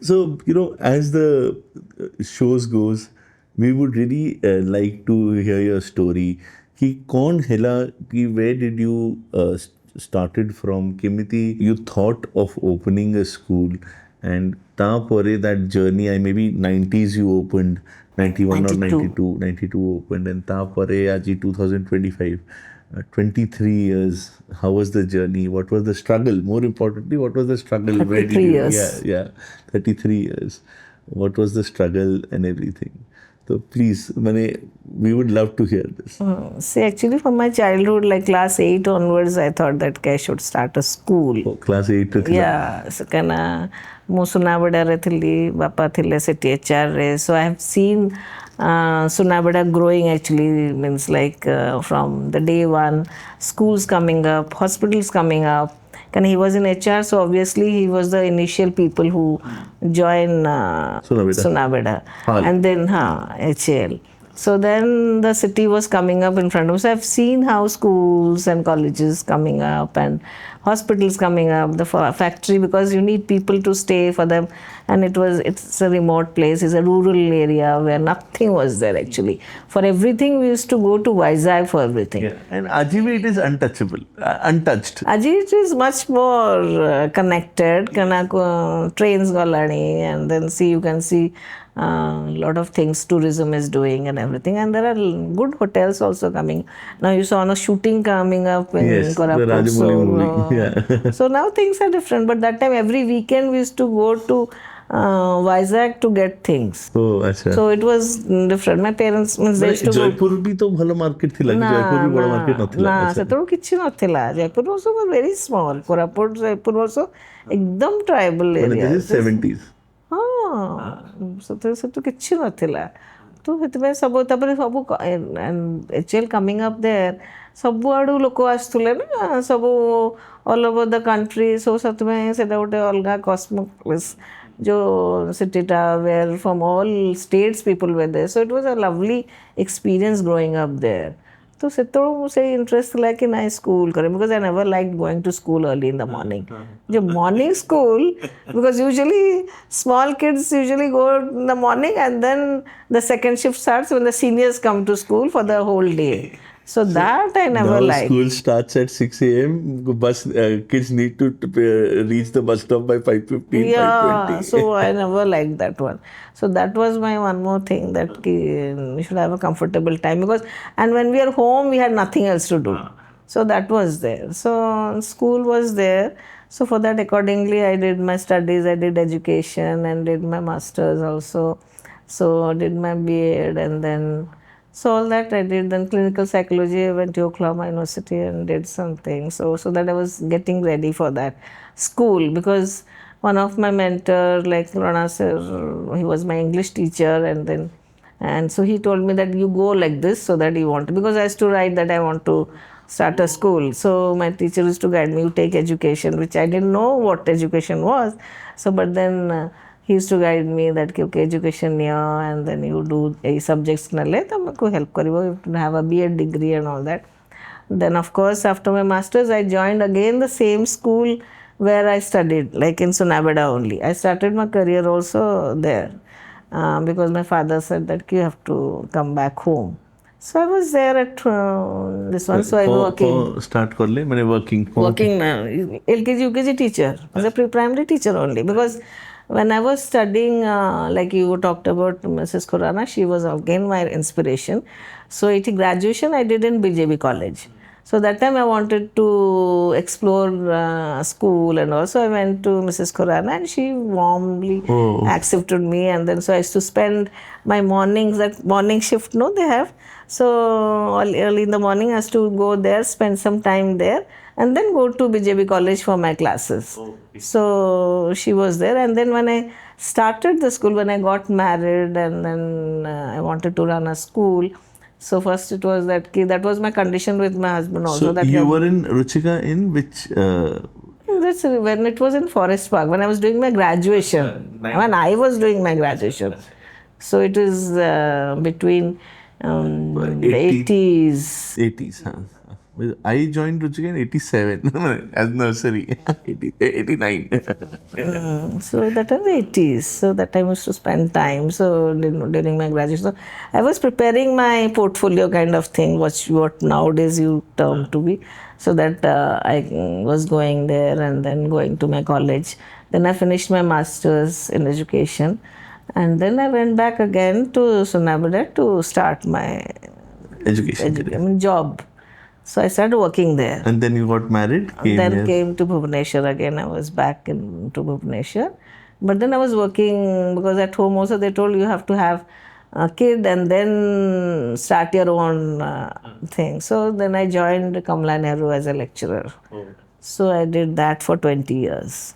So, as the shows goes, we would really like to hear your story. कि कौन हिला कि where did you started from? केमिति you thought of opening a school and तापरे that journey, I maybe 90s you opened, 91 or 92 opened, and तापरे आज 2025. 23 years. How was the journey? What was the struggle? More importantly, what was the struggle? Where did 33 you? years. Yeah. 33 years. What was the struggle and everything? So please, we would love to hear this. See, actually, from my childhood, like class 8 onwards, I thought that I should start a school. Oh, class 8 to Yeah, so kana ମୁଁ ସୁନାବେଡ଼ାରେ ଥିଲି, ବାପା ଥିଲେ ସେଠି HRରେ. So I have seen Sunabeda growing actually, means like from the day one, schools coming up, hospitals coming up. And he was in HR, so obviously he was the initial people who joined Sunabeda. And then HAL. So then the city was coming up in front of us. I've seen how schools and colleges coming up and hospitals coming up, the factory, because you need people to stay for them. And it's a remote place, it's a rural area where nothing was there actually. For everything, we used to go to Vizag for everything. Yeah. And Ajivi, it is untouchable, untouched. Aji, it is much more connected. Trains galani, and then you can see a lot of things tourism is doing and everything, and there are good hotels also coming. Now you saw a shooting coming up in Koraput. So now things are different, but that time every weekend we used to go to Vizag to get things. Oh, अच्छा. So it was different. My parents means they used to go. Jaipur भी तो भलो market थिला कि जयपुर भी बड़ा market नथिला. ना सेतरो किछि नथिला. Jaipur also was very small. Koraput, Jaipur also एकदम tribal area. This is 70s. ସେଠୁ କିଛି ନଥିଲା. ତ ସେଥିପାଇଁ ସବୁ ତାପରେ ସବୁ HL କମିଂ ଅପ୍ ଦେୟାର, ସବୁଆଡ଼ୁ ଲୋକ ଆସୁଥିଲେ ନା, ସବୁ all over the country. So ସେଥିପାଇଁ ସେଇଟା ଗୋଟେ ଅଲଗା କସ୍ମୋପଲିସ୍ ଯେଉଁ ସିଟିଟା, where from all states people were there. So it was a lovely experience growing up there. तो ସେତେବେଳୁ ସେଇ ଇଣ୍ଟରେଷ୍ଟ ଥିଲା କି ନାଇଁ ସ୍କୁଲ କରେ, because I never like going to school early in the morning. जो morning school, because usually small kids usually go in the morning and then the second shift starts when the seniors come to school for the whole day. So that I never liked. School starts at 6 a.m. Bus kids need to reach the bus stop by 5:15. Yeah, 5:20. so I never liked that one. So that was my one more thing, that we should have a comfortable time, because and when we are home we had nothing else to do. So that was there. So school was there. So for that accordingly I did my studies, I did education and did my masters also. So did my B.Ed and then. So all that I did. Then clinical psychology, I went to Oklahoma University and did something. So that I was getting ready for that school, because one of my mentor, like Rana sir, he was my English teacher, and so he told me that you go like this so that you want, because I used to write that I want to start a school. So my teacher used to guide me, you take education, which I didn't know what education was. So but then he used to guide me that okay, education here, and then you do a subjects nale tamko help karibo, you have to have a B.Ed degree and all that. Then of course after my masters I joined again the same school where I studied, like in Sunabeda only. I started my career also there because my father said that you have to come back home. So I was there at this one. So I was working. Start करले मैंने working. Working LKG UKG teacher, as a pre-primary teacher only, because when I was studying, like you talked about Mrs. Khurana, she was again my inspiration. So it graduation I did in BJB college. So that time I wanted to explore school, and also I went to Mrs. Khurana and she warmly accepted me. And then so I used to spend my mornings, that morning shift, no, they have. So early in the morning I used to go there, spend some time there, and then go to BJB college for my classes. So she was there. And then when I started the school, when I got married, and then I wanted to run a school. So first it was that was my condition with my husband also. So that you were in Ruchika in which? That's when it was in Forest Park, when I was doing my graduation. When I was doing my graduation. So it is between the 80s. 80s, huh? I joined Ruchika in 87 as nursery. 89. So that was 80s. So that time I used to spend time. So during my graduation, so I was preparing my portfolio kind of thing, what nowadays you term to be. So that I was going there and then going to my college. Then I finished my master's in education. And then I went back again to Sunabada to start my Education career. job. So I started working there. And then you got married, And came then here. came to Bhubaneswar again. I was back to Bhubaneswar. But then I was working because at home also they told you have to have a kid and then start your own thing. So then I joined Kamala Nehru as a lecturer. So I did that for 20 years.